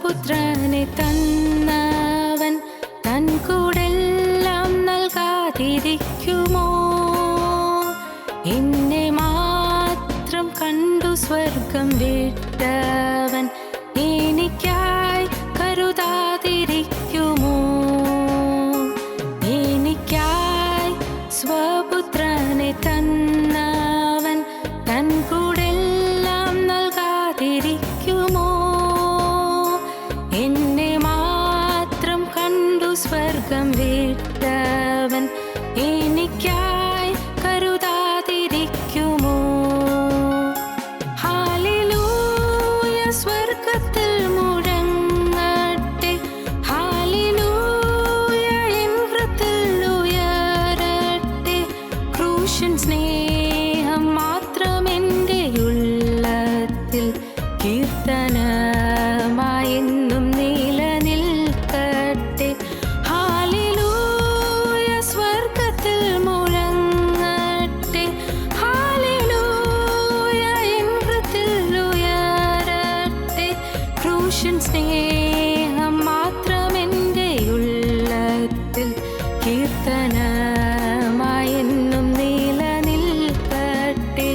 സ്വപുത്രനെ തന്നവൻ തൻ കൂടെല്ലാം നൽകാതിരിക്കുമോ? എന്നെ മാത്രം കണ്ടു സ്വർഗം വിട്ടവൻ എനിക്കായി കരുതാതിരിക്കുമോ? എനിക്കായി സ്വപുത്രനെ തന്നവൻ തൻ കൂടെല്ലാം നൽകാതിരിക്കുമോ? എന്നെ മാത്രം കണ്ടു സ്വർഗം വിട്ടവൻ എനിക്കായി കരുതാതിരിക്കുമോ? ഹല്ലേലൂയ സ്വർഗ്ഗത്തിൽ മുഴങ്ങട്ടെ, ഹല്ലേലൂയ എൻ ഹൃദയത്തിൽ ഉയരട്ടെ. ക്രൂശൻ സ്നേഹം മാത്രം എൻ്റെ ഉള്ളത്തിൽ കീർത്തനമായെന്നും നിലനിൽക്കട്ടെ. ഹല്ലേലൂയ സ്വർഗ്ഗത്തിൽ മുഴങ്ങട്ടെ, ഹല്ലേലൂയ എൻ ഹൃദയത്തിൽ ഉയരട്ടെ. ക്രൂശൻ സ്നേഹം മാത്രം എൻ്റെ ഉള്ളത്തിൽ കീർത്തനമായെന്നും നിലനിൽക്കട്ടെ.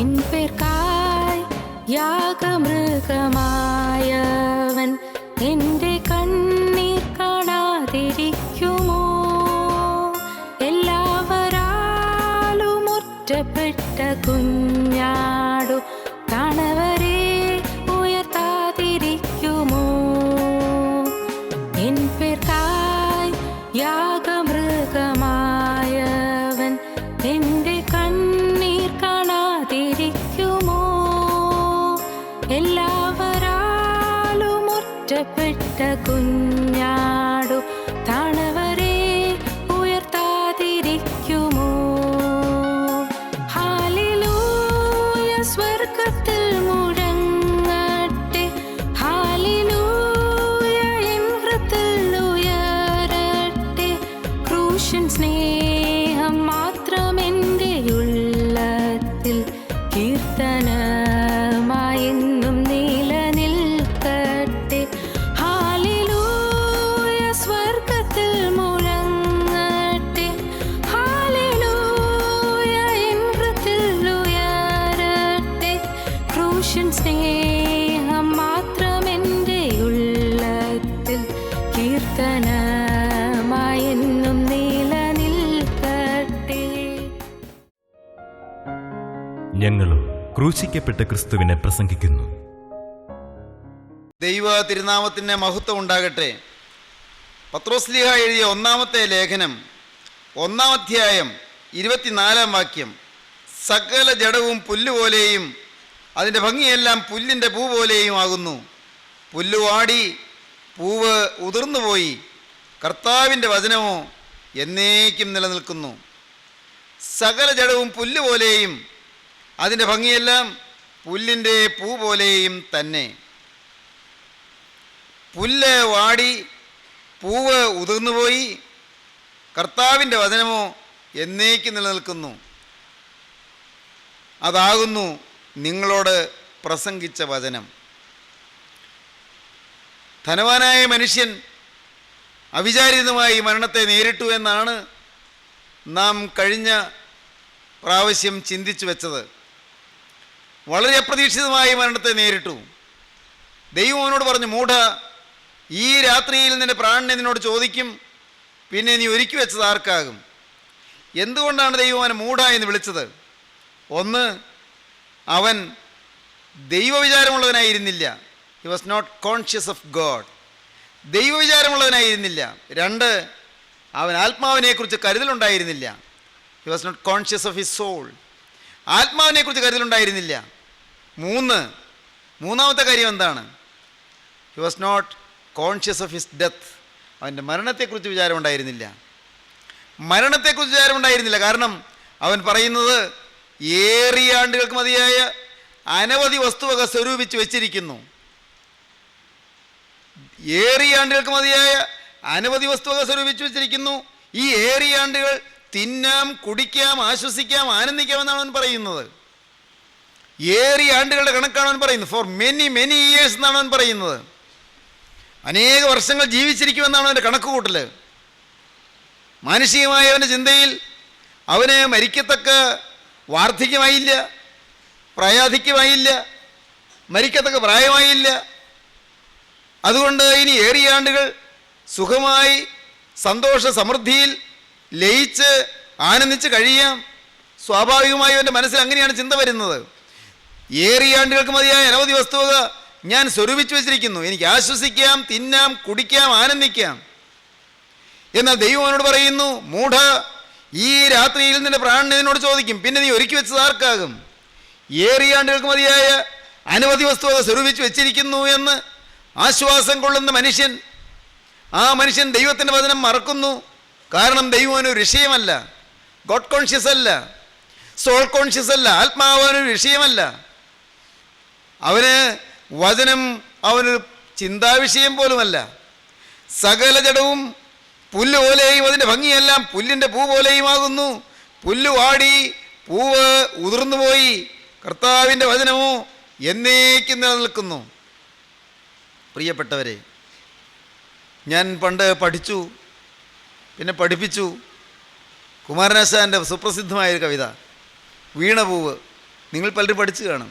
എൻ പേർക്കായി യാഗമൃഗമായവൻ എൻ്റെ കണ്ണീർ കാണാതിരിക്കുമോ? എല്ലാവരാലും ഒറ്റപ്പെട്ട കുഞ്ഞാടു കാണവരെ ഉയർത്താതിരിക്കുമോ? എൻ പേർക്കായി യാഗമൃഗമായവൻ എൻ്റെ കണ്ണീർ കാണാതിരിക്കുമോ? എല്ലാവരാലും ഒറ്റപ്പെട്ട കുഞ്ഞാടു താണവരെ ഉയർത്താതിരിക്കുമോ? ഹല്ലേലൂയ സ്വർഗ്ഗത്തിൽ മുഴങ്ങട്ടെ, ഹല്ലേലൂയ എൻ ഹൃദയത്തിൽ ഉയരട്ടെ. ക്രൂശൻ സ്നേഹം മാത്രം എൻ്റെ ഉള്ളത്തിൽ കീർത്തനമായെന്നും നിലനിൽക്കട്ടെ. ഹല്ലേലൂയ സ്വർഗ്ഗത്തിൽ മുഴങ്ങട്ടെ, ഹല്ലേലൂയ എൻ ഹൃദയത്തിൽ ഉയരട്ടെ. ക്രൂശൻ സ്നേഹം മാത്രം എൻ്റെ ഉള്ളത്തിൽ കീർത്തനമായെന്നും നിലനിൽക്കട്ടെ. ഞങ്ങളും ക്രൂശിക്കപ്പെട്ട ക്രിസ്തുവിനെ പ്രസംഗിക്കുന്നു. ദൈവ തിരുനാമത്തിന് മഹത്വം ഉണ്ടാകട്ടെ. പത്രോസ്ലീഹ എഴുതിയ ഒന്നാമത്തെ ലേഖനം 1-ാം അധ്യായം 24-ാം വാക്യം. സകല ജഡവും പുല്ലുപോലെയും അതിൻ്റെ ഭംഗിയെല്ലാം പുല്ലിൻ്റെ പൂ പോലെയും ആകുന്നു. പുല്ലുവാടി പൂവ് ഉതിർന്നുപോയി, കർത്താവിൻ്റെ വചനമോ എന്നേക്കും നിലനിൽക്കുന്നു. സകല ജഡവും പുല്ലുപോലെയും അതിൻ്റെ ഭംഗിയെല്ലാം പുല്ലിൻ്റെ പൂ പോലെയും തന്നെ. പുല്ല് വാടി പൂവ് ഉതിർന്നുപോയി, കർത്താവിൻ്റെ വചനമോ എന്നേക്കും നിലനിൽക്കുന്നു. അതാകുന്നു നിങ്ങളോട് പ്രസംഗിച്ച വചനം. ധനവാനായ മനുഷ്യൻ അവിചാരിതമായി മരണത്തെ നേരിട്ടു എന്നാണ് നാം കഴിഞ്ഞ പ്രാവശ്യം ചിന്തിച്ചു വെച്ചത്. വളരെ അപ്രതീക്ഷിതമായി മരണത്തെ നേരിട്ടു. ദൈവം അവനോട് പറഞ്ഞു, മൂഢ, ഈ രാത്രിയിൽ നിന്റെ പ്രാണനെ നിന്നോട് ചോദിക്കും, പിന്നെ നീ ഒരുക്കി വെച്ചത് ആർക്കാകും? എന്തുകൊണ്ടാണ് ദൈവം അവനെ മൂഢ എന്ന് വിളിച്ചത്? ഒന്ന്, അവൻ ദൈവവിചാരമുള്ളവനായിരുന്നില്ല. He was not conscious of God. ദൈവവിചാരമുള്ളവനായിരുന്നില്ല. രണ്ട്, അവൻ ആത്മാവിനെക്കുറിച്ച് കരുതലുണ്ടായിരുന്നില്ല. He was not conscious of his soul. ആത്മാവിനെക്കുറിച്ച് കരുതലുണ്ടായിരുന്നില്ല. മൂന്നാമത്തെ കാര്യം എന്താണ്? He was not conscious of his death. അവൻ്റെ മരണത്തെക്കുറിച്ച് വിചാരമുണ്ടായിരുന്നില്ല. കാരണം അവൻ പറയുന്നത് ഏറിയ ആണ്ടുകൾക്ക് മതിയായ അനവധി വസ്തുവക സ്വരൂപിച്ച് വെച്ചിരിക്കുന്നു. ഏറിയ ആണ്ടുകൾക്ക് മതിയായ അനവധി വസ്തുവക സ്വരൂപിച്ച് വെച്ചിരിക്കുന്നു. ഈ ഏറിയ ആണ്ടുകൾ തിന്നാം, കുടിക്കാം, ആശ്വസിക്കാം, ആനന്ദിക്കാം എന്നാണ് അവൻ പറയുന്നത്. ഏറിയ ആണ്ടുകളുടെ കണക്കാണ് അവൻ പറയുന്നത്. ഫോർ മെനി മെനി ഇയേഴ്സ് എന്നാണ് അവൻ പറയുന്നത്. അനേക വർഷങ്ങൾ ജീവിച്ചിരിക്കുമെന്നാണ് അവൻ്റെ കണക്ക് കൂട്ടൽ. മാനുഷികമായ അവൻ്റെ ചിന്തയിൽ അവന് മരിക്കത്തക്ക വാർദ്ധക്യമായില്ല, പ്രായാധിക്യമായില്ല, മരിക്കത്തക്ക പ്രായമായില്ല. അതുകൊണ്ട് ഇനി ഏറിയ ആണ്ടുകൾ സുഖമായി സന്തോഷ സമൃദ്ധിയിൽ ലയിച്ച് ആനന്ദിച്ച് കഴിയാം. സ്വാഭാവികമായും എൻ്റെ മനസ്സിൽ അങ്ങനെയാണ് ചിന്ത വരുന്നത്. ഏറിയ ആണ്ടുകൾക്ക് മതിയായ അനവധി വസ്തുവക ഞാൻ സ്വരൂപിച്ചു വെച്ചിരിക്കുന്നു. എനിക്ക് ആശ്വസിക്കാം, തിന്നാം, കുടിക്കാം, ആനന്ദിക്കാം. എന്നാൽ ദൈവം അവനോട് പറയുന്നു, മൂഢ, ഈ രാത്രിയിൽ നിന്റെ പ്രാണൻ ഇതിനോട് ചോദിക്കും, പിന്നെ നീ ഒരുക്കി വെച്ചത് ആർക്കാകും? ഏറിയ ആണ്ടുകൾക്ക് മതിയായ അനവധി വസ്തുവക സ്വരൂപിച്ചു വെച്ചിരിക്കുന്നു എന്ന് ആശ്വാസം കൊള്ളുന്ന മനുഷ്യൻ, ആ മനുഷ്യൻ ദൈവത്തിൻ്റെ വചനം മറക്കുന്നു. കാരണം ദൈവം അവനൊരു വിഷയമല്ല, ഗോഡ് കോൺഷ്യസ് അല്ല, സോൾ കോൺഷ്യസ് അല്ല, ആത്മാവ് അവനൊരു വിഷയമല്ല. അവന് വചനം അവനൊരു ചിന്താവിഷയം പോലുമല്ല. സകല ജഡവും പുല്ല് പോലെയും അതിൻ്റെ ഭംഗിയെല്ലാം പുല്ലിൻ്റെ പൂ പോലെയുമാകുന്നു. പുല്ല് വാടി, പൂവ് ഉതിർന്നുപോയി, കർത്താവിൻ്റെ വചനമോ എന്നേക്കും നിലനിൽക്കുന്നു. പ്രിയപ്പെട്ടവരെ, ഞാൻ പണ്ട് പഠിച്ചു, പിന്നെ പഠിപ്പിച്ചു കുമാരനാശാൻ്റെ സുപ്രസിദ്ധമായൊരു കവിത വീണപൂവ്. നിങ്ങൾ പലരും പഠിച്ചു കാണും.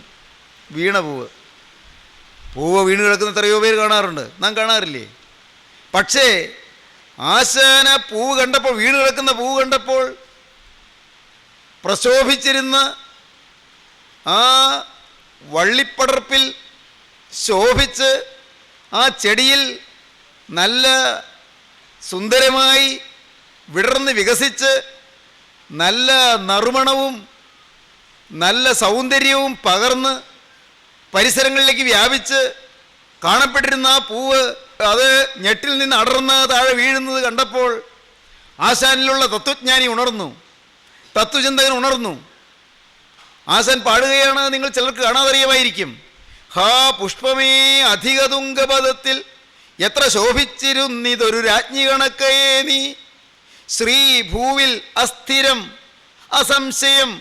വീണപൂവ്, പൂവ് വീണ് കിടക്കുന്ന എത്രയോ പേര് കാണാറുണ്ട്, നാം കാണാറില്ലേ? പക്ഷേ ആശാന പൂവ് കണ്ടപ്പോൾ, വീണ് കിടക്കുന്ന പൂവ് കണ്ടപ്പോൾ പ്രശോഭിച്ചിരുന്ന ആ വള്ളിപ്പടർപ്പിൽ ശോഭിച്ച് ആ ചെടിയിൽ നല്ല സുന്ദരമായി വിടർന്ന് വികസിച്ച് നല്ല നറുമണവും നല്ല സൗന്ദര്യവും പകർന്ന് പരിസരങ്ങളിലേക്ക് വ്യാപിച്ച് കാണപ്പെട്ടിരുന്ന ആ പൂവ് അത് ഞെട്ടിൽ നിന്ന് അടർന്ന് താഴെ വീഴുന്നത് കണ്ടപ്പോൾ ആശാനിലുള്ള തത്വജ്ഞാനി ഉണർന്നു, തത്വചിന്തകൻ ഉണർന്നു. ആശാൻ പാടുകയാണ്, നിങ്ങൾ ചിലർക്ക് കാണാതറിയാമായിരിക്കും. ഹാ പുഷ്പമേ അധിക തുംഗപദത്തിൽ എത്ര ശോഭിച്ചിരുന്നിതൊരു രാജ്ഞി കണക്കയേ നീ, ശ്രീഭൂവിൽ അസ്ഥിരം അസംശയം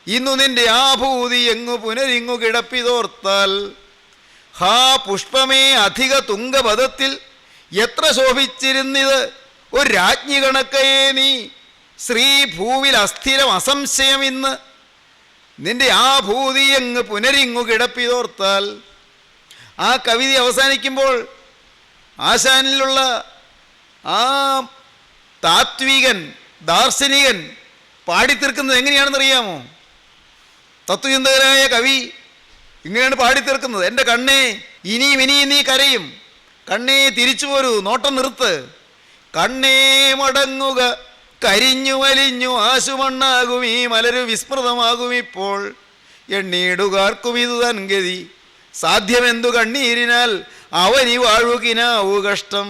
ഇന്നു നിന്റെ ആഭൂതി എങ്ങു പുനരിങ്ങു കിടപ്പിതോർത്താൽ. ഹാ പുഷ്പമേ അധിക തുംഗപദത്തിൽ എത്ര ശോഭിച്ചിരുന്നിത് ഒരു രാജ്ഞി കണക്കയേ നീ, ശ്രീഭൂവിൽ അസ്ഥിരം അസംശയം ഇന്ന് നിന്റെ ആഭൂതി എങ്ങ് പുനരിങ്ങു കിടപ്പിതോർത്താൽ. ആ കവിത അവസാനിക്കുമ്പോൾ ആശാനിലുള്ള ആ താത്വികൻ, ദാർശനികൻ പാടിത്തീർക്കുന്നത് എങ്ങനെയാണെന്നറിയാമോ? തത്വചിന്തകനായ കവി ഇങ്ങനെയാണ് പാടിത്തീർക്കുന്നത്. എൻ്റെ കണ്ണേ ഇനിയും ഇനിയും നീ കരയും, കണ്ണേ തിരിച്ചു പോരൂ, നോട്ടം നിർത്ത്, കണ്ണേ മടങ്ങുക, കരിഞ്ഞു വലിഞ്ഞു ആശുമണ്ണാകും ഈ മലരു വിസ്മൃതമാകും ഇപ്പോൾ, എണ്ണീടുകാർക്കും ഇതു തൻ ഗതി, സാധ്യമെന്തു കണ്ണീരിനാൽ അവനി വാഴുകിനാവു കഷ്ടം.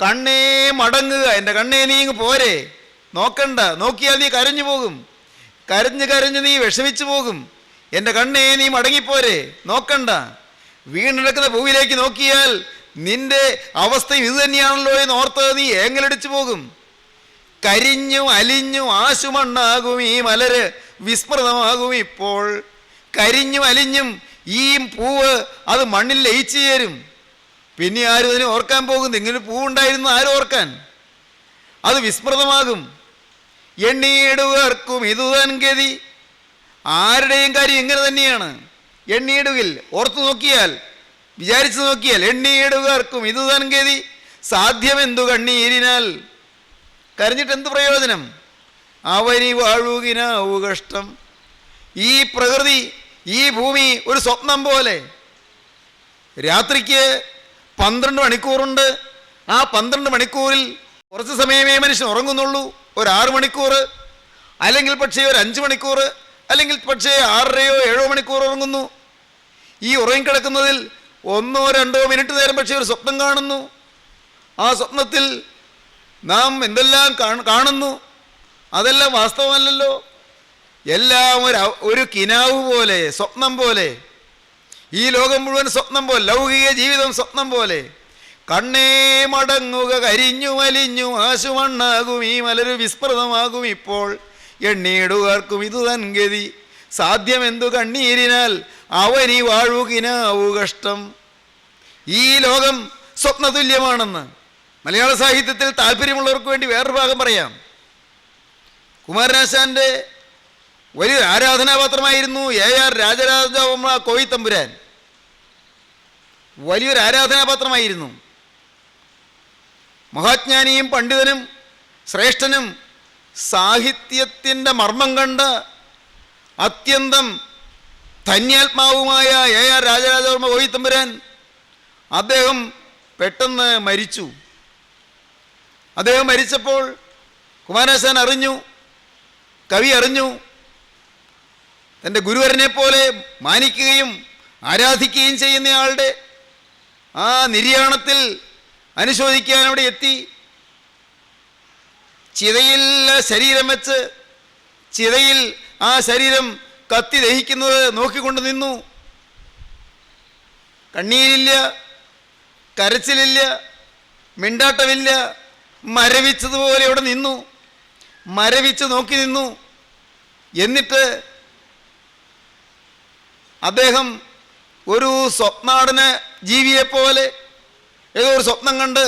കണ്ണേ മടങ്ങുക, എൻ്റെ കണ്ണേ നീ ഇങ്ങ് പോരെ, നോക്കണ്ട, നോക്കിയാൽ നീ കരഞ്ഞു പോകും, കരഞ്ഞ് കരഞ്ഞ് നീ വിഷമിച്ചു പോകും. എൻ്റെ കണ്ണേ നീ മടങ്ങിപ്പോരെ, നോക്കണ്ട. വീണെടുക്കുന്ന പൂവിലേക്ക് നോക്കിയാൽ നിന്റെ അവസ്ഥയും ഇത് തന്നെയാണല്ലോ എന്ന് ഓർത്ത് നീ ഏങ്ങലടിച്ചു പോകും. കരിഞ്ഞു അലിഞ്ഞു ആശുമണ്ണാകും ഈ മലര് വിസ്മൃതമാകും ഇപ്പോൾ. കരിഞ്ഞും അലിഞ്ഞും ഈ പൂവ് അത് മണ്ണിൽ ലയിച്ചു ചേരും. പിന്നെ ആരും അതിനെ ഓർക്കാൻ പോകുന്നു? ഇങ്ങനെ പൂവുണ്ടായിരുന്നു ആരും ഓർക്കാൻ? അത് വിസ്മൃതമാകും. എണ്ണിയിടുകർക്കും ഇതുതൻ ഗതി. ആരുടെയും കാര്യം ഇങ്ങനെ തന്നെയാണ്. എണ്ണിയിടുകിൽ, ഓർത്തു നോക്കിയാൽ, വിചാരിച്ചു നോക്കിയാൽ, എണ്ണിയിടുകർക്കും ഇതുതൻ ഗതി, സാധ്യമെന്തു കണ്ണീരിനാൽ. കരഞ്ഞിട്ട് എന്ത് പ്രയോജനം? അവനി വാഴുകിനാവു കഷ്ടം. ഈ പ്രകൃതി, ഈ ഭൂമി ഒരു സ്വപ്നം പോലെ. രാത്രിക്ക് 12 മണിക്കൂറുണ്ട്. ആ 12 മണിക്കൂറിൽ കുറച്ച് സമയമേ മനുഷ്യൻ ഉറങ്ങുന്നുള്ളൂ. ഒരു 6 മണിക്കൂർ, അല്ലെങ്കിൽ പക്ഷേ ഒരു 5 മണിക്കൂർ, അല്ലെങ്കിൽ പക്ഷേ 6-7 മണിക്കൂർ ഉറങ്ങുന്നു. ഈ ഉറങ്ങിക്കിടക്കുന്നതിൽ 1-2 മിനിറ്റ് നേരം പക്ഷേ ഒരു സ്വപ്നം കാണുന്നു. ആ സ്വപ്നത്തിൽ നാം എന്തെല്ലാം കാണുന്നു, അതെല്ലാം വാസ്തവമല്ലല്ലോ. എല്ലാം ഒരു കിനാവ് പോലെ, സ്വപ്നം പോലെ. ഈ ലോകം മുഴുവൻ സ്വപ്നം പോലെ, ലൗകിക ജീവിതം സ്വപ്നം പോലെ. കണ്ണേ മടങ്ങുക, കരിഞ്ഞു വലിഞ്ഞു ആശുമണ്ണാകും ഈ മലരു വിസ്മൃതമാകും ഇപ്പോൾ. എണ്ണീടുകാർക്കും ഇതു തൻ ഗതി, സാധ്യമെന്തു കണ്ണീരിനാൽ അവനി വാഴുകിനാവു കഷ്ടം. ഈ ലോകം സ്വപ്നതുല്യമാണെന്ന് മലയാള സാഹിത്യത്തിൽ താല്പര്യമുള്ളവർക്ക് വേണ്ടി വേറൊരു ഭാഗം പറയാം. കുമാരനാശാൻ്റെ വലിയൊരു ആരാധനാപാത്രമായിരുന്നു AR രാജരാജവർമ്മ കോയിത്തമ്പുരാൻ. വലിയൊരു ആരാധനാപാത്രമായിരുന്നു. മഹാജ്ഞാനിയും പണ്ഡിതനും ശ്രേഷ്ഠനും സാഹിത്യത്തിൻ്റെ മർമ്മം കണ്ട് അത്യന്തം ധന്യാത്മാവുമായ AR രാജരാജവർമ്മ കോയിത്തമ്പുരാൻ അദ്ദേഹം പെട്ടെന്ന് മരിച്ചു. അദ്ദേഹം മരിച്ചപ്പോൾ കുമാരനാശാൻ അറിഞ്ഞു, കവി അറിഞ്ഞു. തൻ്റെ ഗുരുവരനെ പോലെ മാനിക്കുകയും ആരാധിക്കുകയും ചെയ്യുന്നയാളുടെ ആ നിര്യാണത്തിൽ അനുശോചിക്കാൻ അവിടെ എത്തി. ചിതയിൽ ശരീരം വെച്ച് ചിതയിൽ ആ ശരീരം കത്തി ദഹിക്കുന്നത് നോക്കിക്കൊണ്ട് നിന്നു. കണ്ണീരില്ല, കരച്ചിലില്ല, മിണ്ടാട്ടമില്ല. മരവിച്ചതുപോലെ അവിടെ നിന്നു, മരവിച്ച് നോക്കി നിന്നു. എന്നിട്ട് അദ്ദേഹം ഒരു സ്വപ്നാടന ജീവിയെപ്പോലെ ഏതോ ഒരു സ്വപ്നം കണ്ട്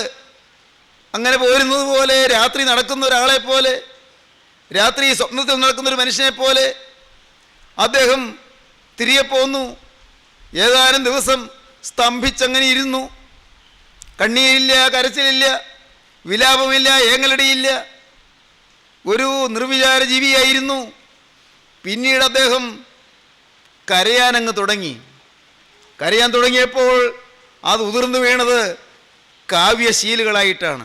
അങ്ങനെ പോരുന്നത് പോലെ, രാത്രി നടക്കുന്ന ഒരാളെ പോലെ, രാത്രി സ്വപ്നത്തിൽ നടക്കുന്നൊരു മനുഷ്യനെ പോലെ അദ്ദേഹം തിരികെ പോന്നു. ഏതാനും ദിവസം സ്തംഭിച്ചങ്ങനെ ഇരുന്നു. കണ്ണീരില്ല, കരച്ചിലില്ല, വിലാപമില്ല, ഏങ്ങലടിയില്ല. ഒരു നിർവിചാര ജീവിയായിരുന്നു. പിന്നീട് അദ്ദേഹം കരയാനങ്ങ് തുടങ്ങി. കരയാൻ തുടങ്ങിയപ്പോൾ അത് ഉതിർന്നു വീണത് കാവ്യശീലുകളായിട്ടാണ്.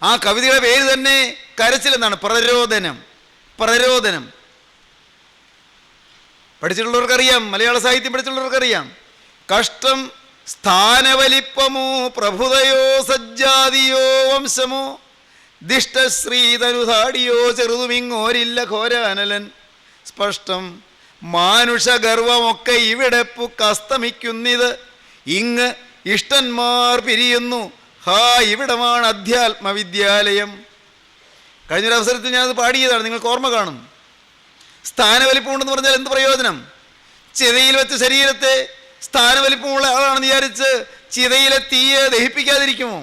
ആ കവിതയുടെ പേര് തന്നെ കരച്ചിലെന്നാണ്, പ്രരോദനം. പ്രരോദനം പഠിച്ചിട്ടുള്ളവർക്കറിയാം, മലയാള സാഹിത്യം പഠിച്ചിട്ടുള്ളവർക്കറിയാം. കഷ്ടം സ്ഥാനവലിപ്പമോ പ്രഭുതയോ സജ്ജാതിയോ വംശമോ ദിഷ്ടശ്രീതനുധാടിയോ ചെറുതുമിങ്ങോരില്ല ഘോരാനലൻ. സ്പഷ്ടം മാനുഷഗർവമൊക്കെ ഇവിടെ പുക്കസ്തമിക്കുന്നിത്. ഇങ്ങ് ഇഷ്ടന്മാർ പിരിയുന്നു, ഹാ ഇവിടമാണ് അധ്യാത്മവിദ്യാലയം. കഴിഞ്ഞൊരവസരത്തിൽ ഞാനത് പാടിയതാണ്, നിങ്ങൾക്ക് ഓർമ്മ കാണും. സ്ഥാനവലിപ്പമുണ്ടെന്ന് പറഞ്ഞാൽ എന്ത് പ്രയോജനം? ചിതയിൽ വെച്ച് ശരീരത്തെ സ്ഥാനവലിപ്പമുള്ള ആളാണെന്ന് വിചാരിച്ച് ചിതയിലെ തീയെ ദഹിപ്പിക്കാതിരിക്കുമോ?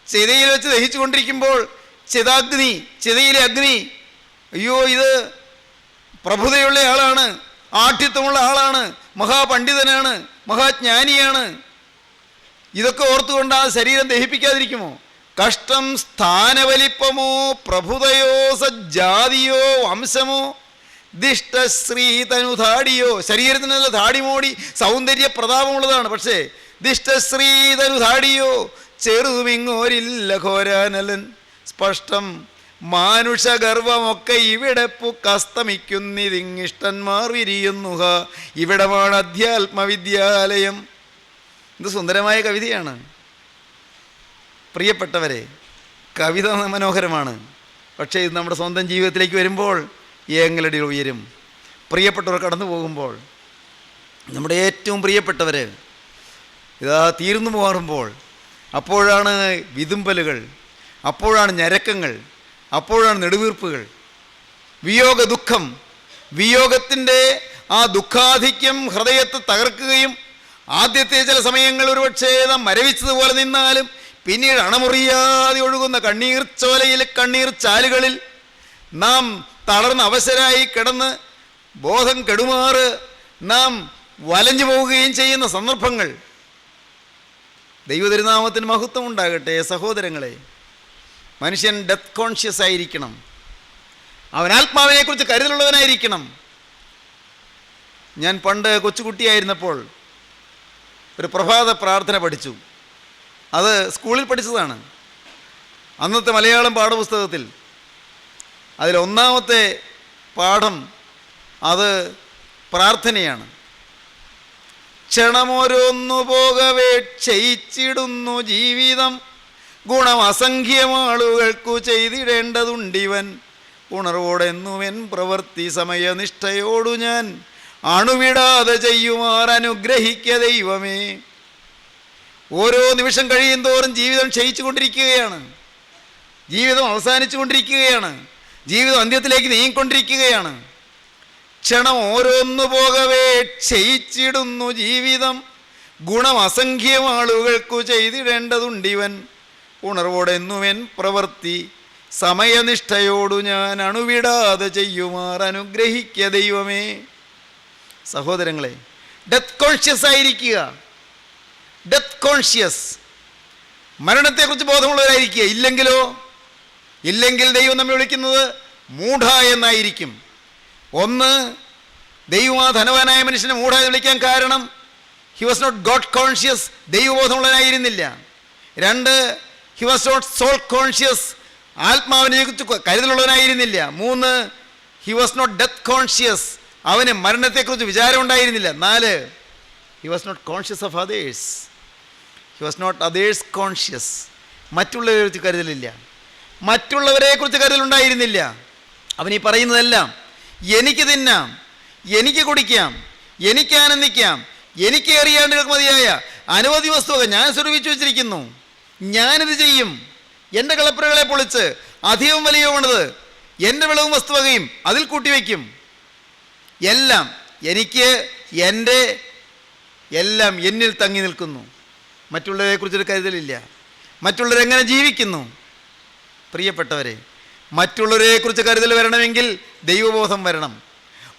ചിതയിൽ വെച്ച് ദഹിച്ചു കൊണ്ടിരിക്കുമ്പോൾ ചിതാഗ്നി, ചിതയിലെ അഗ്നി, അയ്യോ ഇത് പ്രഭുതയുള്ള ആളാണ്, ആഠ്യത്വമുള്ള ആളാണ്, മഹാപണ്ഡിതനാണ്, മഹാജ്ഞാനിയാണ്, ഇതൊക്കെ ഓർത്തുകൊണ്ട് ആ ശരീരം ദഹിപ്പിക്കാതിരിക്കുമോ? കഷ്ടം സ്ഥാനവലിപ്പമോ പ്രഭുതയോ സജ്ജാതിയോ വംശമോ ദിഷ്ടശ്രീതനുധാടിയോ. ശരീരത്തിനുള്ള ധാടിമോടി സൗന്ദര്യ പ്രതാപമുള്ളതാണ്. പക്ഷേ ദിഷ്ടശ്രീതനുധാടിയോ ചെറുതുമിങ്ങോരില്ല ഘോരാനലൻ. സ്പഷ്ടം മാനുഷഗർവമൊക്കെ ഇവിടെ പുക്കസ്തമിക്കുന്നിതിങ്ങിഷ്ടന്മാർ വിരിയുന്നുഹ ഇവിടമാണ് അധ്യാത്മവിദ്യാലയം. ഇത് സുന്ദരമായ കവിതയാണ് പ്രിയപ്പെട്ടവരെ. കവിത മനോഹരമാണ്. പക്ഷേ ഇത് നമ്മുടെ സ്വന്തം ജീവിതത്തിലേക്ക് വരുമ്പോൾ ഏങ്ങലടി ഉയരും. പ്രിയപ്പെട്ടവർ കടന്നു പോകുമ്പോൾ, നമ്മുടെ ഏറ്റവും പ്രിയപ്പെട്ടവർ ഇതാ തീർന്നു മാറുമ്പോൾ, അപ്പോഴാണ് വിതുമ്പലുകൾ, അപ്പോഴാണ് ഞരക്കങ്ങൾ, അപ്പോഴാണ് നെടുവീർപ്പുകൾ. വിയോഗ ദുഃഖം, വിയോഗത്തിൻ്റെ ആ ദുഃഖാധിക്യം ഹൃദയത്തെ തകർക്കുകയും ആദ്യത്തെ ചില സമയങ്ങൾ ഒരുപക്ഷേ നാം മരവിച്ചതുപോലെ നിന്നാലും പിന്നീട് അണമുറിയാതെ ഒഴുകുന്ന കണ്ണീർ ചോലയിൽ, കണ്ണീർ ചാലുകളിൽ നാം തളർന്ന് അവശരായി കിടന്ന് ബോധം കെടുമാറ് നാം വലഞ്ഞു പോവുകയും ചെയ്യുന്ന സന്ദർഭങ്ങൾ. ദൈവതിരുനാമത്തിന് മഹത്വം ഉണ്ടാകട്ടെ. സഹോദരങ്ങളെ, മനുഷ്യൻ ഡെത്ത് കോൺഷ്യസ് ആയിരിക്കണം. അവൻ ആത്മാവിനെക്കുറിച്ച് കരുതലുള്ളവനായിരിക്കണം. ഞാൻ പണ്ട് കൊച്ചുകുട്ടിയായിരുന്നപ്പോൾ ഒരു പ്രഭാത പ്രാർത്ഥന പഠിച്ചു. അത് സ്കൂളിൽ പഠിച്ചതാണ്. അന്നത്തെ മലയാളം പാഠപുസ്തകത്തിൽ അതിലൊന്നാമത്തെ പാഠം അത് പ്രാർത്ഥനയാണ്. ക്ഷണമോരോന്നു പോകവേ ക്ഷയിച്ചിടുന്നു ജീവിതം, ഗുണം അസംഖ്യമാളുകൾക്കു ചെയ്തിടേണ്ടതുണ്ടിവൻ. ഉണർവോടെന്നും എൻ പ്രവൃത്തി സമയനിഷ്ഠയോടു ഞാൻ അണുവിടാതെ ചെയ്യുമാർ അനുഗ്രഹിക്ക ദൈവമേ. ഓരോ നിമിഷം കഴിയും തോറും ജീവിതം ക്ഷയിച്ചു കൊണ്ടിരിക്കുകയാണ്, ജീവിതം അവസാനിച്ചു കൊണ്ടിരിക്കുകയാണ്, ജീവിതം അന്ത്യത്തിലേക്ക് നീങ്ങിക്കൊണ്ടിരിക്കുകയാണ്. ക്ഷണം ഓരോന്നു പോകവേ ക്ഷയിച്ചിടുന്നു ജീവിതം, ഗുണം അസംഖ്യം ആളുകൾക്കു ചെയ്തിടേണ്ടതുണ്ടിവൻ. ഉണർവോടെന്നുവൻ പ്രവൃത്തി സമയനിഷ്ഠയോടു ഞാൻ അണുവിടാതെ ചെയ്യുമാർ അനുഗ്രഹിക്ക ദൈവമേ. സഹോദരങ്ങളെ, ഡെത്ത് കോൺഷ്യസ് ആയിരിക്കുക, ഡെത്ത് കോൺഷ്യസ്, മരണത്തെക്കുറിച്ച് ബോധമുള്ളവരായിരിക്കുക. ഇല്ലെങ്കിൽ ദൈവം നമ്മെ വിളിക്കുന്നത് മൂഢ എന്നായിരിക്കും. ഒന്ന്, ദൈവം ആ ധനവാനായ മനുഷ്യനെ മൂഢ എന്ന് വിളിക്കാൻ കാരണം he was not God conscious, ദൈവബോധമുള്ളവനായിരുന്നില്ല. രണ്ട്, he was not soul conscious, ആത്മാവിനെ കുറിച്ച് കരുതലുള്ളവനായിരുന്നില്ല. മൂന്ന്, he was not death conscious, അവന് മരണത്തെക്കുറിച്ച് വിചാരം ഉണ്ടായിരുന്നില്ല. നാല്, he was not conscious of others, he was not others conscious, മറ്റുള്ളവരെ കുറിച്ച് കരുതലില്ല, മറ്റുള്ളവരെക്കുറിച്ച് കരുതലുണ്ടായിരുന്നില്ല. അവൻ ഈ പറയുന്നതെല്ലാം എനിക്ക് തിന്നാം, എനിക്ക് കുടിക്കാം, എനിക്ക് ആനന്ദിക്കാം, എനിക്ക് അറിയാണ്ട് മതിയായ അനവധി വസ്തുവക ഞാൻ സ്വരൂപിച്ചു വച്ചിരിക്കുന്നു, ഞാനിത് ചെയ്യും, എൻ്റെ കളപ്പുരകളെ പൊളിച്ച് അധികം വലിയവണത് എൻ്റെ വിളവും വസ്തുവകയും അതിൽ കൂട്ടിവെക്കും, എല്ലാം എനിക്ക്, എൻ്റെ എല്ലാം എന്നിൽ തങ്ങി നിൽക്കുന്നു. മറ്റുള്ളവരെക്കുറിച്ചൊരു കരുതലില്ല. മറ്റുള്ളവരെങ്ങനെ ജീവിക്കുന്നു? പ്രിയപ്പെട്ടവരെ, മറ്റുള്ളവരെക്കുറിച്ച് കരുതൽ വരണമെങ്കിൽ ദൈവബോധം വരണം,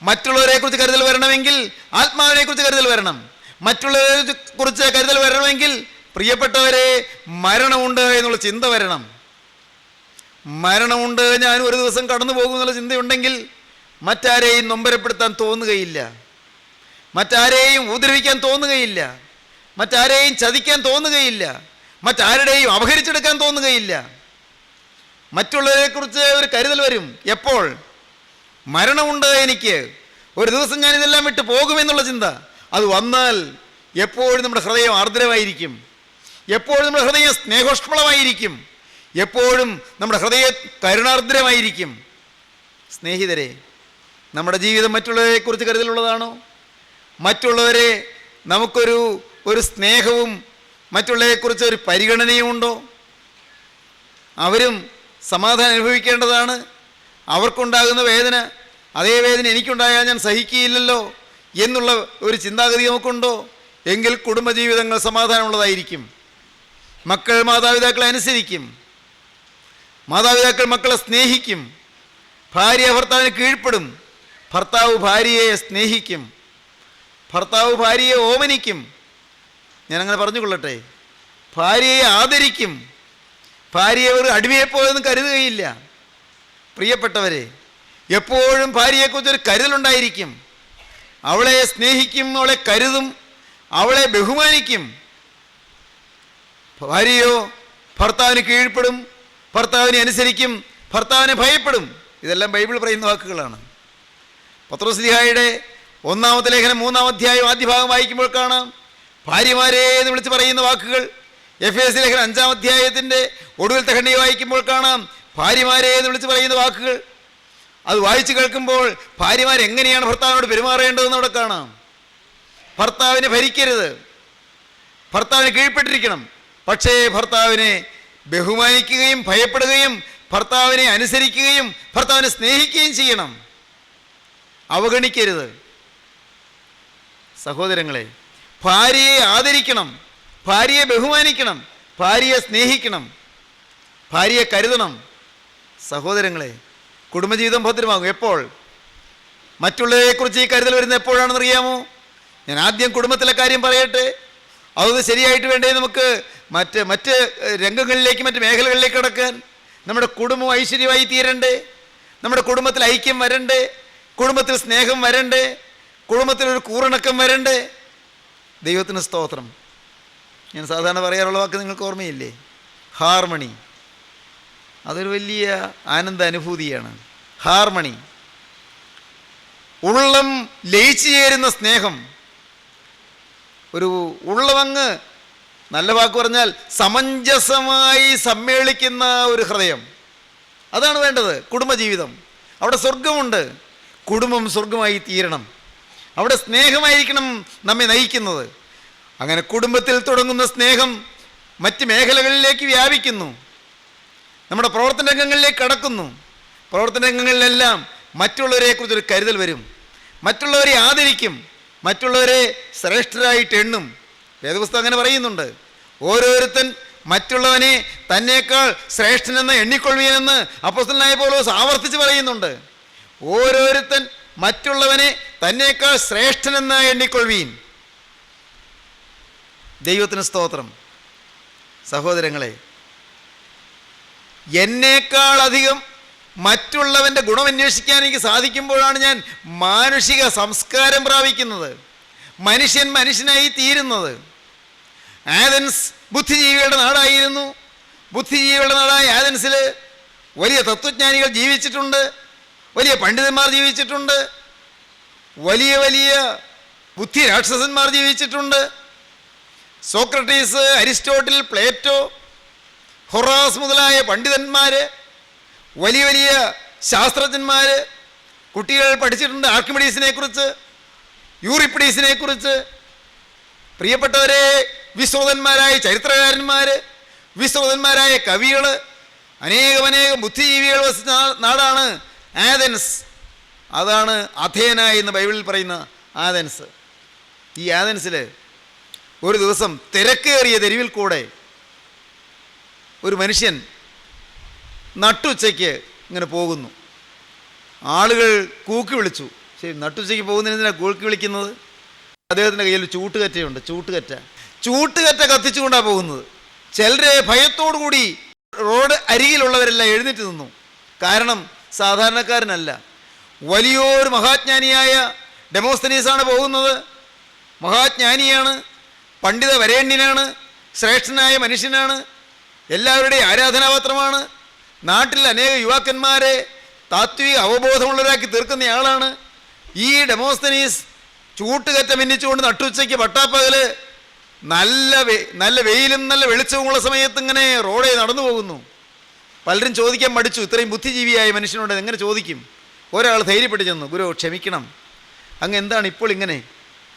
മറ്റുള്ളവരെക്കുറിച്ച് കരുതൽ വരണമെങ്കിൽ ആത്മാവിനെക്കുറിച്ച് കരുതൽ വരണം, മറ്റുള്ളവരെ കുറിച്ച് കരുതൽ വരണമെങ്കിൽ പ്രിയപ്പെട്ടവരെ മരണമുണ്ട് എന്നുള്ള ചിന്ത വരണം. മരണമുണ്ട്, ഞാൻ ഒരു ദിവസം കടന്നു പോകും എന്നുള്ള ചിന്തയുണ്ടെങ്കിൽ മറ്റാരെയും നൊമ്പരപ്പെടുത്താൻ തോന്നുകയില്ല, മറ്റാരെയും ഉപദ്രവിക്കാൻ തോന്നുകയില്ല, മറ്റാരെയും ചതിക്കാൻ തോന്നുകയില്ല, മറ്റാരുടെയും അപഹരിച്ചെടുക്കാൻ തോന്നുകയില്ല. മറ്റുള്ളവരെക്കുറിച്ച് ഒരു കരുതൽ വരും. എപ്പോൾ? മരണമുണ്ട്, എനിക്ക് ഒരു ദിവസം ഞാൻ ഇതെല്ലാം വിട്ട് പോകുമെന്നുള്ള ചിന്ത അത് വന്നാൽ എപ്പോഴും നമ്മുടെ ഹൃദയം ആർദ്രമായിരിക്കും, എപ്പോഴും നമ്മുടെ ഹൃദയം സ്നേഹോഷ്മളമായിരിക്കും, എപ്പോഴും നമ്മുടെ ഹൃദയം കരുണാർദ്രമായിരിക്കും. സ്നേഹിതരെ, നമ്മുടെ ജീവിതം മറ്റുള്ളവരെക്കുറിച്ച് കരുതലുള്ളതാണോ? മറ്റുള്ളവരെ നമുക്കൊരു സ്നേഹവും മറ്റുള്ളവരെക്കുറിച്ച് ഒരു പരിഗണനയും ഉണ്ടോ? അവരും സമാധാനം അനുഭവിക്കേണ്ടതാണ്. അവർക്കുണ്ടാകുന്ന വേദന, അതേ വേദന എനിക്കുണ്ടായാൽ ഞാൻ സഹിക്കുകയില്ലല്ലോ എന്നുള്ള ഒരു ചിന്താഗതി നമുക്കുണ്ടോ? എങ്കിൽ കുടുംബജീവിതങ്ങൾ സമാധാനമുള്ളതായിരിക്കും. മക്കൾ മാതാപിതാക്കളെ അനുസരിക്കും, മാതാപിതാക്കൾ മക്കളെ സ്നേഹിക്കും, ഭാര്യ ഭർത്താവിന് കീഴ്പ്പെടും, ഭർത്താവ് ഭാര്യയെ സ്നേഹിക്കും, ഭർത്താവ് ഭാര്യയെ ഓമനിക്കും. ഞാനങ്ങനെ പറഞ്ഞുകൊള്ളട്ടെ, ഭാര്യയെ ആദരിക്കും, ഭാര്യയെ ഒരു അടിമയെപ്പോലൊന്നും കരുതുകയില്ല. പ്രിയപ്പെട്ടവരെ, എപ്പോഴും ഭാര്യയെക്കുറിച്ചൊരു കരുതലുണ്ടായിരിക്കും. അവളെ സ്നേഹിക്കും, അവളെ കരുതും, അവളെ ബഹുമാനിക്കും. ഭാര്യയോ ഭർത്താവിന് കീഴ്പ്പെടും, ഭർത്താവിനെ അനുസരിക്കും, ഭർത്താവിനെ ഭയപ്പെടും. ഇതെല്ലാം ബൈബിൾ പറയുന്ന വാക്കുകളാണ്. പത്രോസ്ലീഹായുടെ 1-ാമത്തെ ലേഖനം 3-ാം അധ്യായം ആദ്യ ഭാഗം വായിക്കുമ്പോൾ കാണാം ഭാര്യമാരെ എന്ന് വിളിച്ച് പറയുന്ന വാക്കുകൾ. എഫേസ്യ ലേഖനം 5-ാം അധ്യായത്തിൻ്റെ ഒടുവിലത്തെ ഖണ്ഡിക വായിക്കുമ്പോൾ കാണാം ഭാര്യമാരെ എന്ന് വിളിച്ച് പറയുന്ന വാക്കുകൾ. അത് വായിച്ചു കേൾക്കുമ്പോൾ ഭാര്യമാരെങ്ങനെയാണ് ഭർത്താവിനോട് പെരുമാറേണ്ടതെന്ന് അവിടെ കാണാം. ഭർത്താവിനെ ഭരിക്കരുത്, ഭർത്താവിന് കീഴ്പ്പെട്ടിരിക്കണം. പക്ഷേ ഭർത്താവിനെ ബഹുമാനിക്കുകയും ഭയപ്പെടുകയും ഭർത്താവിനെ അനുസരിക്കുകയും ഭർത്താവിനെ സ്നേഹിക്കുകയും ചെയ്യണം, അവഗണിക്കരുത്. സഹോദരങ്ങളെ, ഭാര്യയെ ആദരിക്കണം, ഭാര്യയെ ബഹുമാനിക്കണം, ഭാര്യയെ സ്നേഹിക്കണം, ഭാര്യയെ കരുതണം. സഹോദരങ്ങളെ, കുടുംബജീവിതം ഭദ്രമാകും എപ്പോൾ? മറ്റുള്ളവരെക്കുറിച്ച് ഈ കരുതൽ വരുന്നത് എപ്പോഴാണെന്ന് അറിയാമോ? ഞാൻ ആദ്യം കുടുംബത്തിലെ കാര്യം പറയട്ടെ. അതൊന്ന് ശരിയായിട്ട് വേണ്ടേ നമുക്ക് മറ്റ് രംഗങ്ങളിലേക്ക്, മറ്റ് മേഖലകളിലേക്ക് കടക്കാൻ? നമ്മുടെ കുടുംബം ഐശ്വര്യമായി തീരണ്ടേ? നമ്മുടെ കുടുംബത്തിൽ ഐക്യം വരണ്ടേ? കുടുംബത്തിൽ സ്നേഹം വരണ്ടേ? കുടുംബത്തിലൊരു കൂറിണക്കം വരണ്ടേ? ദൈവത്തിന് സ്തോത്രം. ഞാൻ സാധാരണ പറയാറുള്ള വാക്ക് നിങ്ങൾക്ക് ഓർമ്മയില്ലേ? ഹാർമണി. അതൊരു വലിയ ആനന്ദ അനുഭൂതിയാണ്. ഹാർമണി, ഉള്ളം ലയിച്ചു ചേരുന്ന സ്നേഹം, ഒരു ഉള്ളമങ്ങ്, നല്ല വാക്ക് പറഞ്ഞാൽ സമഞ്ജസമായി സമ്മേളിക്കുന്ന ഒരു ഹൃദയം. അതാണ് വേണ്ടത് കുടുംബജീവിതം. അവിടെ സ്വർഗമുണ്ട്. കുടുംബം സ്വർഗമായി തീരണം. അവിടെ സ്നേഹമായിരിക്കണം നമ്മെ നയിക്കുന്നത്. അങ്ങനെ കുടുംബത്തിൽ തുടങ്ങുന്ന സ്നേഹം മറ്റ് മേഖലകളിലേക്ക് വ്യാപിക്കുന്നു, നമ്മുടെ പ്രവർത്തന രംഗങ്ങളിലേക്ക് കടക്കുന്നു. പ്രവർത്തന രംഗങ്ങളിലെല്ലാം മറ്റുള്ളവരെക്കുറിച്ചൊരു കരുതൽ വരും, മറ്റുള്ളവരെ ആദരിക്കും, മറ്റുള്ളവരെ ശ്രേഷ്ഠരായിട്ട് എണ്ണും. വേദപുസ്തകം അങ്ങനെ പറയുന്നുണ്ട്. ഓരോരുത്തൻ മറ്റുള്ളവനെ തന്നേക്കാൾ ശ്രേഷ്ഠനെന്ന് എണ്ണിക്കൊള്ളുവീനെന്ന് അപ്പോസ്തലനായ പൗലോസ് ആവർത്തിച്ച് പറയുന്നുണ്ട്. ഓരോരുത്തൻ മറ്റുള്ളവനെ തന്നേക്കാൾ ശ്രേഷ്ഠനെന്ന് എണ്ണിക്കൊള്ളുവീൻ. ദൈവത്തിന് സ്തോത്രം. സഹോദരങ്ങളെ, എന്നേക്കാൾ അധികം മറ്റുള്ളവൻ്റെ ഗുണമന്വേഷിക്കാൻ എനിക്ക് സാധിക്കുമ്പോഴാണ് ഞാൻ മാനുഷിക സംസ്കാരം പ്രാപിക്കുന്നത്, മനുഷ്യൻ മനുഷ്യനായി തീരുന്നത്. ആഥൻസ് ബുദ്ധിജീവികളുടെ നാടായിരുന്നു. ബുദ്ധിജീവികളുടെ നാടായ ആഥൻസിൽ വലിയ തത്വജ്ഞാനികൾ ജീവിച്ചിട്ടുണ്ട്, വലിയ പണ്ഡിതന്മാർ ജീവിച്ചിട്ടുണ്ട്, വലിയ വലിയ ബുദ്ധി രാക്ഷസന്മാർ ജീവിച്ചിട്ടുണ്ട്. സോക്രട്ടീസ്, അരിസ്റ്റോട്ടിൽ, പ്ലേറ്റോ, ഹൊറാസ് മുതലായ പണ്ഡിതന്മാർ, വലിയ വലിയ ശാസ്ത്രജ്ഞന്മാർ. കുട്ടികൾ പഠിച്ചിട്ടുണ്ട് ആർക്കിമിഡീസിനെ കുറിച്ച്, യൂറിപ്പിഡീസിനെ കുറിച്ച്. പ്രിയപ്പെട്ടവരെ, വിശ്രുതന്മാരായ ചരിത്രകാരന്മാർ, വിശ്രുതന്മാരായ കവികൾ, അനേകം ബുദ്ധിജീവികൾ വസിച്ച നാടാണ് ആഥൻസ്. അതാണ് അഥേന എന്ന് ബൈബിളിൽ പറയുന്ന ആഥൻസ്. ഈ ആഥൻസിൽ ഒരു ദിവസം തിരക്കേറിയ തെരുവിൽ കൂടെ ഒരു മനുഷ്യൻ നട്ടുച്ചയ്ക്ക് ഇങ്ങനെ പോകുന്നു. ആളുകൾ കൂക്കി വിളിച്ചു. ശരി, നട്ടുച്ചയ്ക്ക് പോകുന്നതിനാണ് കൂക്കി വിളിക്കുന്നത്? അദ്ദേഹത്തിൻ്റെ കയ്യിൽ ചൂട്ടുകറ്റയുണ്ട്. ചൂട്ടുകറ്റ കത്തിച്ചുകൊണ്ടാണ് പോകുന്നത്. ചിലരെ ഭയത്തോടുകൂടി റോഡ് അരികിലുള്ളവരെല്ലാം എഴുന്നേറ്റ് നിന്നു. കാരണം സാധാരണക്കാരനല്ല, വലിയൊരു മഹാജ്ഞാനിയായ ഡെമോസ്തനീസാണ് പോകുന്നത്. മഹാജ്ഞാനിയാണ്, പണ്ഡിത വരേണ്യനാണ്, ശ്രേഷ്ഠനായ മനുഷ്യനാണ്, എല്ലാവരുടെയും ആരാധനാപാത്രമാണ്. നാട്ടിൽ അനേക യുവാക്കന്മാരെ താത്വിക അവബോധമുള്ളവരാക്കി തീർക്കുന്നയാളാണ്. ഈ ഡെമോസ്തനീസ് ചൂട്ടുകറ്റ മിന്നിച്ചുകൊണ്ട് നട്ടുച്ചയ്ക്ക് പട്ടാപ്പകല് നല്ല വെയിലും നല്ല വെളിച്ചവുമുള്ള സമയത്ത് ഇങ്ങനെ റോഡേ നടന്നു പോകുന്നു. പലരും ചോദിക്കാൻ മടിച്ചു. ഇത്രയും ബുദ്ധിജീവിയായ മനുഷ്യനോട് എങ്ങനെ ചോദിക്കും? ഒരാൾ ധൈര്യപ്പെട്ട് ചെന്നു, ഗുരു ക്ഷമിക്കണം, അങ്ങ് എന്താണ് ഇപ്പോൾ ഇങ്ങനെ?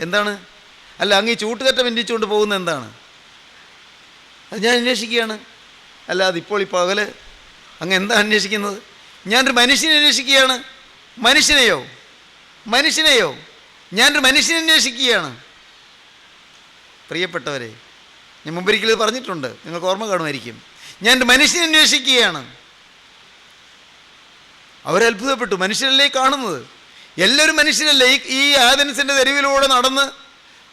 എന്താണ്? അല്ല, അങ്ങ് ഈ ചൂട്ടുകറ്റ മിന്നിച്ചുകൊണ്ട് പോകുന്നത് എന്താണ്? അത് ഞാൻ അന്വേഷിക്കുകയാണ്. അല്ലാതെ ഇപ്പോൾ ഈ പകല് അങ്ങ് എന്താ അന്വേഷിക്കുന്നത്? ഞാനൊരു മനുഷ്യനെ അന്വേഷിക്കുകയാണ്. മനുഷ്യനെയോ? ഞാനൊരു മനുഷ്യനെ അന്വേഷിക്കുകയാണ്. പ്രിയപ്പെട്ടവരെ, ഞാൻ മുമ്പൊരിക്കലും പറഞ്ഞിട്ടുണ്ട്, നിങ്ങൾക്ക് ഓർമ്മ കാണുമായിരിക്കും. ഞാനൊരു മനുഷ്യനെ അന്വേഷിക്കുകയാണ്. അവരത്ഭുതപ്പെട്ടു. മനുഷ്യരല്ലേ കാണുന്നത്? എല്ലാവരും മനുഷ്യരല്ലേ? ഈ ആഥൻസിൻ്റെ തെരുവിലൂടെ നടന്ന്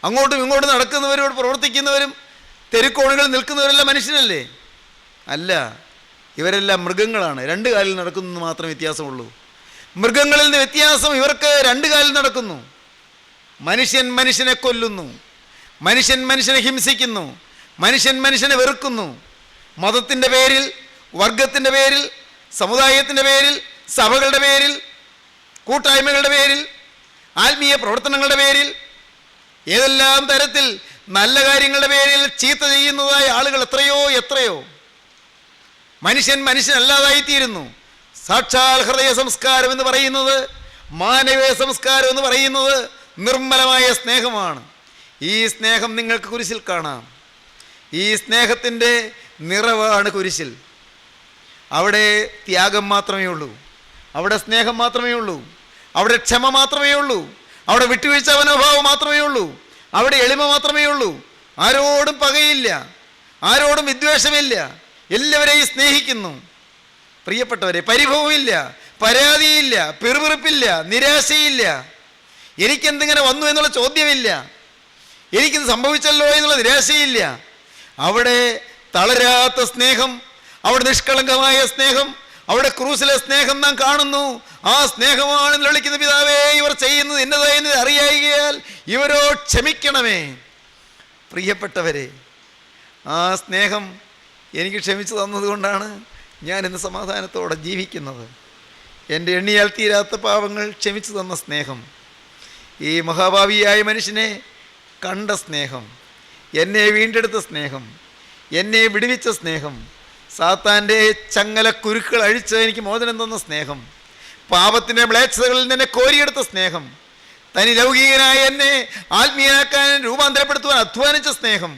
അങ്ങോട്ടും ഇങ്ങോട്ടും നടക്കുന്നവരോട് പ്രവർത്തിക്കുന്നവരും തെരുക്കോണുകളിൽ നിൽക്കുന്നവരെല്ലാം മനുഷ്യരല്ലേ? അല്ല, ഇവരെല്ലാം മൃഗങ്ങളാണ്. 2 കാലിൽ നടക്കുന്നു മാത്രമേ വ്യത്യാസമുള്ളൂ. മൃഗങ്ങളിൽ നിന്ന് വ്യത്യാസം, ഇവർക്ക് 2 കാലിൽ നടക്കുന്നു. മനുഷ്യൻ മനുഷ്യനെ കൊല്ലുന്നു, മനുഷ്യൻ മനുഷ്യനെ ഹിംസിക്കുന്നു, മനുഷ്യൻ മനുഷ്യനെ വെറുക്കുന്നു. മതത്തിൻ്റെ പേരിൽ, വർഗത്തിൻ്റെ പേരിൽ, സമുദായത്തിൻ്റെ പേരിൽ, സഭകളുടെ പേരിൽ, കൂട്ടായ്മകളുടെ പേരിൽ, ആത്മീയ പ്രവർത്തനങ്ങളുടെ പേരിൽ, ഏതെല്ലാം തരത്തിൽ നല്ല കാര്യങ്ങളുടെ പേരിൽ ചീത്ത ചെയ്യുന്നതായ ആളുകൾ എത്രയോ. മനുഷ്യൻ മനുഷ്യനല്ലാതായിത്തീരുന്നു. സാക്ഷാൽ ഹൃദയ സംസ്കാരം എന്ന് പറയുന്നത്, മാനവീയ സംസ്കാരം എന്ന് പറയുന്നത് നിർമ്മലമായ സ്നേഹമാണ്. ഈ സ്നേഹം നിങ്ങൾക്ക് കുരിശിൽ കാണാം. ഈ സ്നേഹത്തിൻ്റെ നിറവാണ് കുരിശിൽ. അവിടെ ത്യാഗം മാത്രമേ ഉള്ളൂ, അവിടെ സ്നേഹം മാത്രമേ ഉള്ളൂ, അവിടെ ക്ഷമ മാത്രമേ ഉള്ളൂ, അവിടെ വിട്ടുവീഴ്ച മനോഭാവം മാത്രമേ ഉള്ളൂ, അവിടെ എളിമ മാത്രമേ ഉള്ളൂ. ആരോടും പകയില്ല, ആരോടും വിദ്വേഷമില്ല, എല്ലാവരെയും സ്നേഹിക്കുന്നു. പ്രിയപ്പെട്ടവരെ, പരിഭവമില്ല, പരാതിയില്ല, പിറുപിറുപ്പില്ല, നിരാശയില്ല, എനിക്കെന്തിങ്ങനെ വന്നു എന്നുള്ള ചോദ്യമില്ല, എനിക്കിത് സംഭവിച്ചല്ലോ എന്നുള്ള നിരാശയില്ല. അവിടെ തളരാത്ത സ്നേഹം, അവിടെ നിഷ്കളങ്കമായ സ്നേഹം, അവിടെ ക്രൂസിലെ സ്നേഹം നാം കാണുന്നു. ആ സ്നേഹമാണെന്ന് വിളിക്കുന്ന പിതാവേ, ഇവർ ചെയ്യുന്നത് എന്നതായെന്ന് അറിയായികയാൽ ഇവരോ ക്ഷമിക്കണമേ. പ്രിയപ്പെട്ടവരെ, ആ സ്നേഹം എനിക്ക് ക്ഷമിച്ചു തന്നതുകൊണ്ടാണ് ഞാൻ ഇന്ന് സമാധാനത്തോടെ ജീവിക്കുന്നത്. എൻ്റെ എണ്ണിയാൽ തീരാത്ത പാവങ്ങൾ ക്ഷമിച്ചു തന്ന സ്നേഹം, ഈ മഹാഭാവിയായ മനുഷ്യനെ കണ്ട സ്നേഹം, എന്നെ വീണ്ടെടുത്ത സ്നേഹം, എന്നെ വിടുവിച്ച സ്നേഹം, സാത്താൻ്റെ ചങ്ങല കുരുക്കൾ അഴിച്ച് എനിക്ക് മോചനം തന്ന സ്നേഹം, പാപത്തിൻ്റെ മ്ലേച്ഛതകളിൽ നിന്നെ കോരിയെടുത്ത സ്നേഹം, തനി ലൗകികനായ എന്നെ ആത്മീയനാക്കാൻ രൂപാന്തരപ്പെടുത്തുവാൻ അധ്വാനിച്ച സ്നേഹം,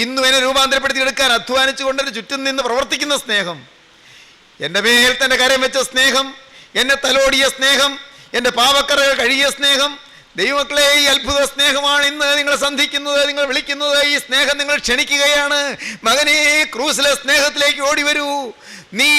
ഇന്നും എന്നെ രൂപാന്തരപ്പെടുത്തിയെടുക്കാൻ അധ്വാനിച്ചുകൊണ്ട് എൻ്റെ ചുറ്റും നിന്ന് പ്രവർത്തിക്കുന്ന സ്നേഹം, എൻ്റെ മേൽ തൻ്റെ കരം വെച്ച സ്നേഹം, എന്നെ തലോടിയ സ്നേഹം, എൻ്റെ പാപക്കറകൾ കഴുകിയ സ്നേഹം. ദൈവമക്കളെ, ഈ അത്ഭുത സ്നേഹമാണ് ഇന്ന് നിങ്ങൾ സന്ധിക്കുന്നത്, നിങ്ങൾ വിളിക്കുന്നത്. ഈ സ്നേഹം നിങ്ങൾ ക്ഷണിക്കുകയാണ്. മകനെ, ക്രൂസിലെ സ്നേഹത്തിലേക്ക് ഓടി വരൂ. നീ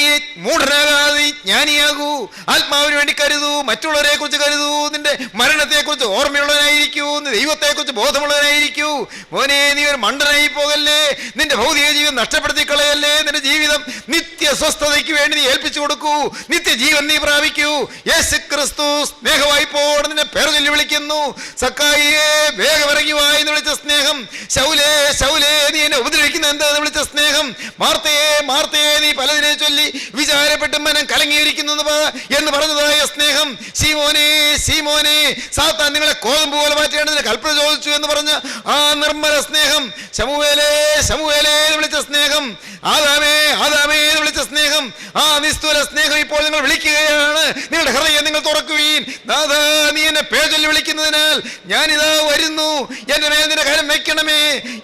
മൂഢനാകാതെ ജ്ഞാനിയാകൂ. ആത്മാവിന് വേണ്ടി കരുതൂ, മറ്റുള്ളവരെ കുറിച്ച് കരുതൂ. നിന്റെ മരണത്തെക്കുറിച്ച് ഓർമ്മയുള്ളവനായിരിക്കൂ, ദൈവത്തെക്കുറിച്ച് ബോധമുള്ളവനായിരിക്കൂ. മോനെ, നീ ഒരു മണ്ടനായി പോകല്ലേ. നിന്റെ ഭൗതിക ജീവിതം നഷ്ടപ്പെടുത്തി കളയല്ലേ. നിന്റെ ജീവിതം നിത്യ സ്വസ്ഥതയ്ക്ക് വേണ്ടി നീ ഏൽപ്പിച്ചു കൊടുക്കൂ. നിത്യജീവൻ നീ പ്രാപിക്കൂ. യേശു ക്രിസ്തു സ്നേഹവായ്പോടെ നിന്നെ പേർ ചൊല്ലി വിളിക്കുന്നു. സക്കായിയെ, വേഗം ഇറങ്ങി വാ എന്ന് വിളിച്ച സ്നേഹം. ശൗലേ, ശൗലേ, നീ എന്നെ ഉപദ്രവിക്കുന്ന എന്താന്ന് വിളിച്ച സ്നേഹം. മാർത്തയെ, മാർത്തയെ, നീ പലതിനെ ചൊല്ലി വിചാരപ്പെട്ട് മനം കലങ്ങിയിരിക്കുന്നു എന്ന് പറഞ്ഞതായ സ്നേഹം. ശീമോനെ, ശീമോനെ, സാത്താൻ നിങ്ങളെ കോതമ്പ് പോലെ മാറ്റേണ്ടതിന് കൽപ്പന ചോദിച്ചു എന്ന് പറഞ്ഞ ആ നിർമ്മല സ്നേഹം. ശമൂവേലേ, ശമൂവേലേ എന്ന് വിളിച്ച സ്നേഹം. ആദാമേ, ആദാമേ എന്ന് വിളിച്ച സ്നേഹം. ആ നിസ്തുല സ്നേഹം ഇപ്പോൾ നിങ്ങൾ വിളിക്കുകയാണ്. നിങ്ങളുടെ ഹൃദയം നിങ്ങൾ തുറക്കുകയും, ദാദാ, നീ എന്നെ പേർ ചൊല്ലി വിളിക്കുന്നതിനാൽ ഞാനിതാ വരുന്നു. എന്റെ മേൽ നിന്റെ കരം വെക്കണമേ.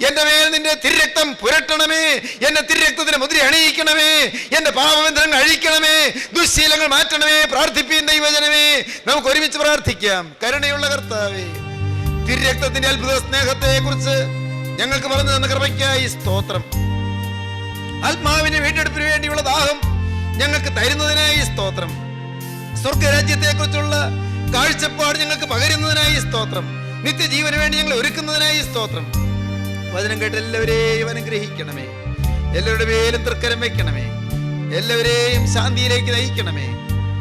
എന്റെ മേൽ നിന്റെ തിരുരക്തം പുരട്ടണമേ. എന്നെ തിരുരക്തത്തിന്റെ മുദ്ര അണിയിക്കണമേ. എന്റെ പാപബന്ധനങ്ങൾ അഴിക്കണമേ. ദുശ്ശീലങ്ങൾ മാറ്റണമേ. പ്രാർത്ഥിപ്പീൻ ദൈവജനമേ. നമുക്ക് ഒരുമിച്ച് പ്രാർത്ഥിക്കാം. കരുണയുള്ള കർത്താവേ, തിരുരക്തത്തിന്റെ അത്ഭുത സ്നേഹത്തെ കുറിച്ച് ഞങ്ങൾക്ക് പറഞ്ഞു തന്ന കൃപയ്ക്കായി സ്തോത്രം. ആത്മാവിന്റെ വീണ്ടെടുപ്പിന് വേണ്ടിയുള്ള ദാഹം ഞങ്ങൾക്ക് തരുന്നതിനായി സ്തോത്രം. സ്വർഗരാജ്യത്തെ കുറിച്ചുള്ള കാഴ്ചപ്പാട് ഞങ്ങൾക്ക് പകരുന്നതിനായി സ്തോത്രം. നിത്യജീവന് വേണ്ടി ഞങ്ങൾ ഒരുക്കുന്നതിനായി സ്തോത്രം. വചനം കേട്ട് എല്ലാവരെയും അനുഗ്രഹിക്കണമേ. എല്ലാവരുടെ മേലും തൃക്കരം വയ്ക്കണമേ. എല്ലാവരെയും ശാന്തിയിലേക്ക് നയിക്കണമേ.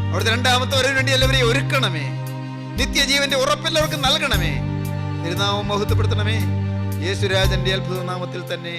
അവിടുത്തെ രണ്ടാമത്തെ വരവിന് വേണ്ടി എല്ലാവരെയും ഒരുക്കണമേ. നിത്യജീവന്റെ ഉറപ്പെല്ലാവർക്കും നൽകണമേ. തിരുനാമം മഹത്വപ്പെടുത്തണമേ. യേശുരാജന്റെ അത്ഭുത നാമത്തിൽ തന്നെ.